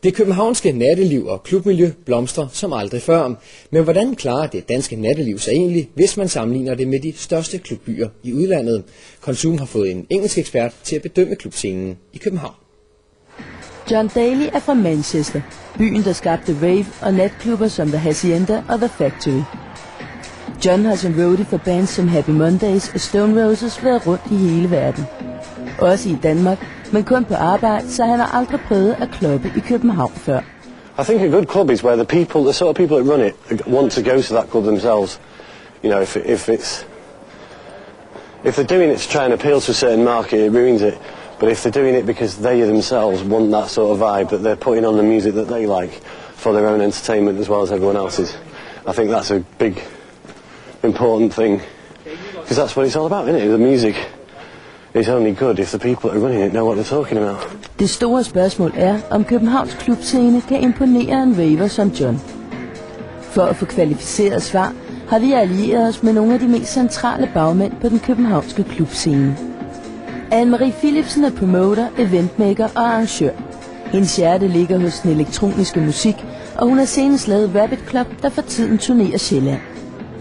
Det københavnske natteliv og klubmiljø blomstrer som aldrig før. Men hvordan klarer det danske natteliv sig egentlig, hvis man sammenligner det med de største klubbyer i udlandet? Konsum har fået en engelsk ekspert til at bedømme klubscenen i København. John Daly er fra Manchester, byen der skabte rave og natklubber som The Hacienda og The Factory. John har som roadie for bands som Happy Mondays og Stone Roses været rundt i hele verden. Også i Danmark, men kun på arbejde, så han har aldrig prøvet at klubbe i København før. I think a good club is where the sort of people that run it want to go to that club themselves. You know, if they're doing it to try and appeal to a certain market, it ruins it. But if they're doing it because they themselves want that sort of vibe, that they're putting on the music that they like for their own entertainment as well as everyone else's, I think that's a big, important thing. Because that's what it's all about, isn't it? The music is only good if the people that are running it know what they're talking about. Det store spørgsmål er, om Københavns klubscene kan imponere en raver som John. For at få kvalificeret svar, har vi allieret os med nogle af de mest centrale bagmænd på den københavnske klubscene. Anne-Marie Philipsen er promoter, eventmaker og arrangør. Hendes hjerte ligger hos den elektroniske musik, og hun har senest lavet Rabbit Club, der for tiden turnerer Sjælland.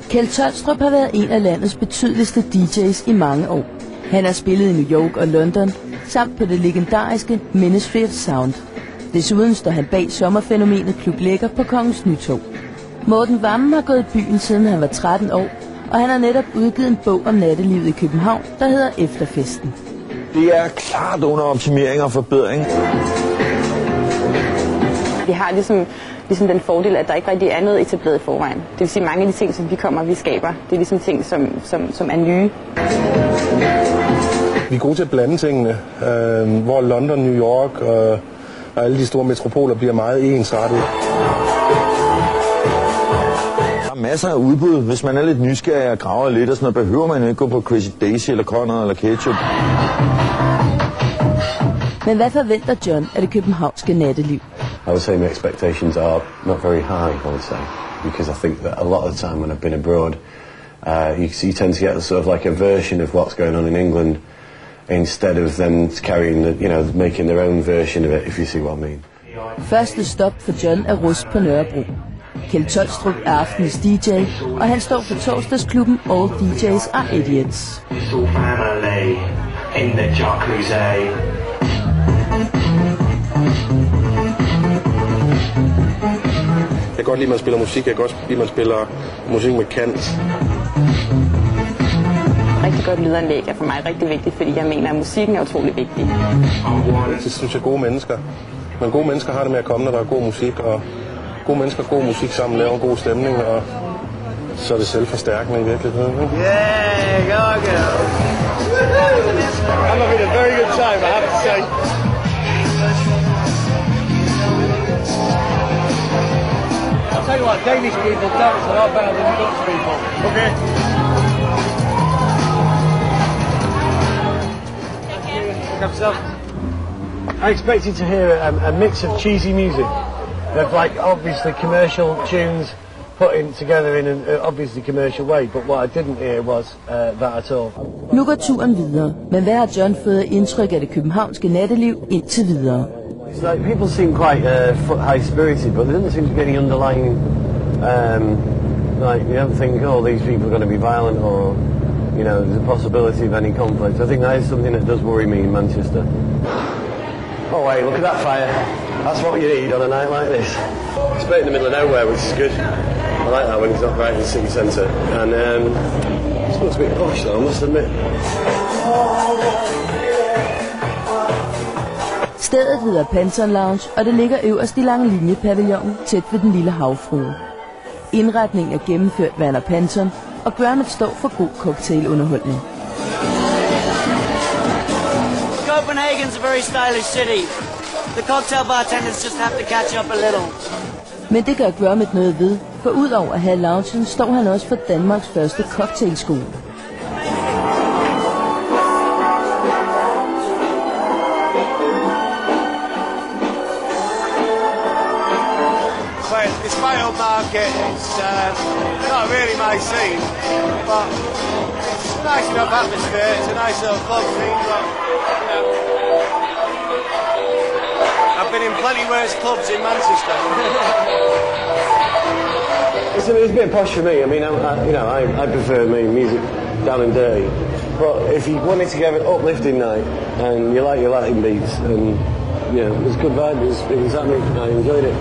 Kjeld Tolstrup har været en af landets betydeligste DJ's i mange år. Han har spillet i New York og London, samt på det legendariske Ministry of Sound. Desuden står han bag sommerfænomenet Klub Lækker på Kongens Nytorv. Morten Wammen har gået i byen siden han var 13 år, og han har netop udgivet en bog om nattelivet i København, der hedder Efterfesten. Det er klart under optimering og forbedring. Vi har ligesom den fordel, at der ikke rigtig er noget etableret i forvejen. Det vil sige, mange af de ting, som vi skaber, det er ligesom ting, som er nye. Vi er gode til at blande tingene, hvor London, New York og alle de store metropoler bliver meget ensrettet. Der er masser af udbud. Hvis man er lidt nysgerrig og graver lidt, og sådan noget, behøver man ikke gå på Crazy Daisy eller Conrad eller Ketchup. Men hvad forventer John af det københavnske natteliv? I would say my expectations are not very high, I would say, because I think that a lot of the time when I've been abroad, you tend to get sort of like a version of what's going on in England, instead of them making their own version of it, if you see what I mean. Første stop for John er Rust på Nørrebro. Kjeld Tolstrup er aftenens DJ, og han står for torsdagsklubben All DJs Are Idiots. Jeg kan godt lide, at man spiller musik. Jeg kan også lide, at man spiller musik med kant. Rigtig godt lydanlæg er for mig rigtig vigtigt, fordi jeg mener, at musikken er utrolig vigtig. Det synes jeg er gode mennesker. Men gode mennesker har det med at komme, når der er god musik, og gode mennesker og god musik sammen laver en god stemning, og så er det selvforstærkende i virkeligheden. Yeah, go girl. I'm having a very good time, I have to say. I'll tell you what, Danish people dance a lot better than Dutch people. Okay. I expected to hear a mix of cheesy music, of like obviously commercial tunes put in together in an obviously commercial way, but what I didn't hear was that at all. Nu går turen videre, men hvad har John fået indtryk af det københavnske natteliv indtil videre? It's like people seem quite high-spirited, but there doesn't seem to be any underlying, like you don't think, oh, these people are going to be violent or, you know, there's a possibility of any conflict. I think that is something that does worry me in Manchester. Oh wait, look at that fire. That's what you need on a night like this. It's right in the middle of nowhere, which is good. I like that when it's not right in the city centre. And it looks a bit posh though, I must admit. Stedet hedder Panton Lounge, og det ligger øverst i Langelinjepavillonen, tæt ved den lille havfrue. Indretningen er gennemført af Werner Panton, og Grummet står for god cocktailunderholdning. Copenhagen's a very stylish city. The cocktail bartenders just have to catch up a little. Men det gør Grummet noget ved, for udover at have loungen, står han også for Danmarks første cocktailskole. It's Vale Market, it's not really my scene, but it's a nice enough atmosphere, it's a nice little club scene, but, you know, I've been in plenty worse clubs in Manchester. It's a bit posh for me. I mean, I prefer music down and dirty. But if you wanted to get an uplifting night and you like your Latin beats, and it was good vibe. It was happening. I enjoyed it.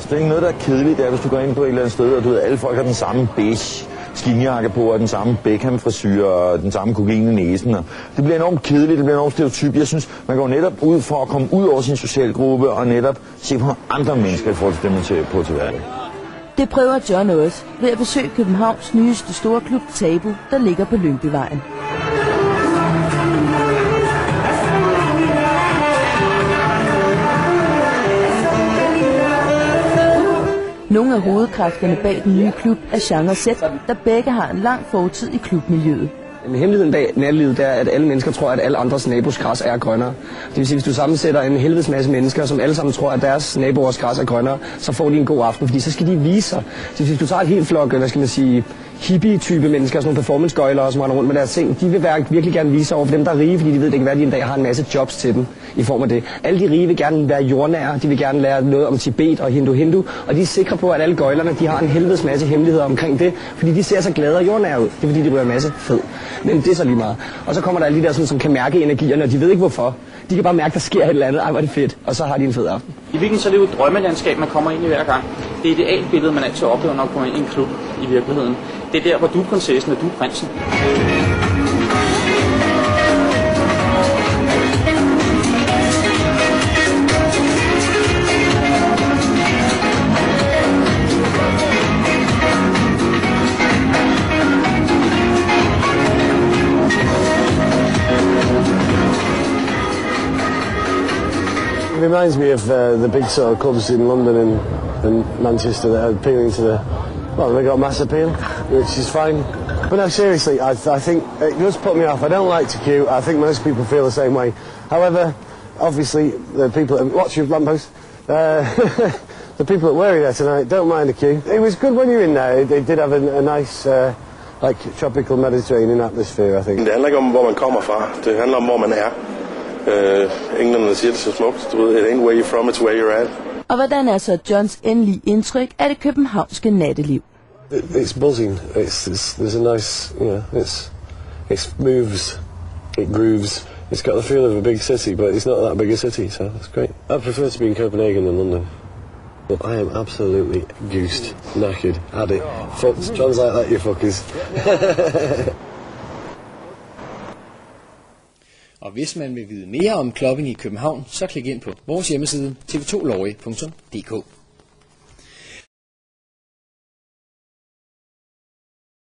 Det er ikke noget, der er kedeligt, hvis du går ind på et eller andet sted, og du ved, alle folk har den samme beige skinjakke på, og den samme Beckham-frisyr, og den samme kokain i næsen. Og det bliver enormt kedeligt, det bliver enormt stereotyp. Jeg synes, man går netop ud for at komme ud over sin socialgruppe, og netop se på andre mennesker i forhold til dem, man ser på til hverdag. Det prøver John også ved at besøge Københavns nyeste store klub Tabu, der ligger på Lyngbyvejen. Nogle af hovedkræfterne bag den nye klub er Genre Z, der begge har en lang fortid i klubmiljøet. Hemmeligheden bag nattelivet er, at alle mennesker tror, at alle andres nabos græs er grønnere. Det vil sige, hvis du sammensætter en helvedes masse mennesker, som alle sammen tror, at deres naboers græs er grønnere, så får de en god aften, fordi så skal de vise sig. Så hvis du tager et helt flok, hvad skal man sige, hippie-type mennesker, sådan nogle performance-gøjlere, som render rundt med deres ting, de vil virkelig gerne vise sig over for dem, der er rige, fordi de ved, det kan være, at de en dag har en masse jobs til dem i form af det. Alle de rige vil gerne være jordnære, de vil gerne lære noget om Tibet og Hindu, og de er sikre på, at alle gøjlerne, de har en helvedes masse hemmeligheder omkring det, fordi de ser så glade og jordnære ud. Det er fordi, de ryger en masse fed. Men det er så lige meget. Og så kommer der alle de der, sådan, som kan mærke energierne, og de ved ikke hvorfor. De kan bare mærke, der sker et eller andet. Ej, hvor er det fedt. Og så har de en fed aften. I virkeligheden så er det jo et drømmelandskab, man kommer ind i hver gang. Det er idealbilledet, man altid oplever, når man kommer ind i en klub i virkeligheden. Det er der, hvor du er prinsessen, og du er prinsen. It reminds me of the big sort of clubs in London and Manchester that are appealing to the... Well, they got mass appeal, which is fine. But no, seriously, I think it does put me off. I don't like to queue. I think most people feel the same way. However, obviously, the people that watch your lamppost, the people that were there tonight don't mind the queue. It was good when you're in there. It did have a nice, like, tropical Mediterranean atmosphere, I think. Det handler ikke om, hvor man kommer fra. Det handler om, hvor man er. Englænderne siger det så smukt. Du ved, it ain't where you're from, it's where you're at. Og hvordan er så Johns endelige indtryk af det københavnske natteliv? It's buzzing. There's a nice, it moves, it grooves. It's got the feel of a big city, but it's not that big a city, so it's great. I prefer to be in Copenhagen than London. But I am absolutely goosed, knackered, had it, fucked. Translate that, you fuckers. Og hvis man vil vide mere om clubbing i København, så klik ind på vores hjemmeside tv2lorry.dk.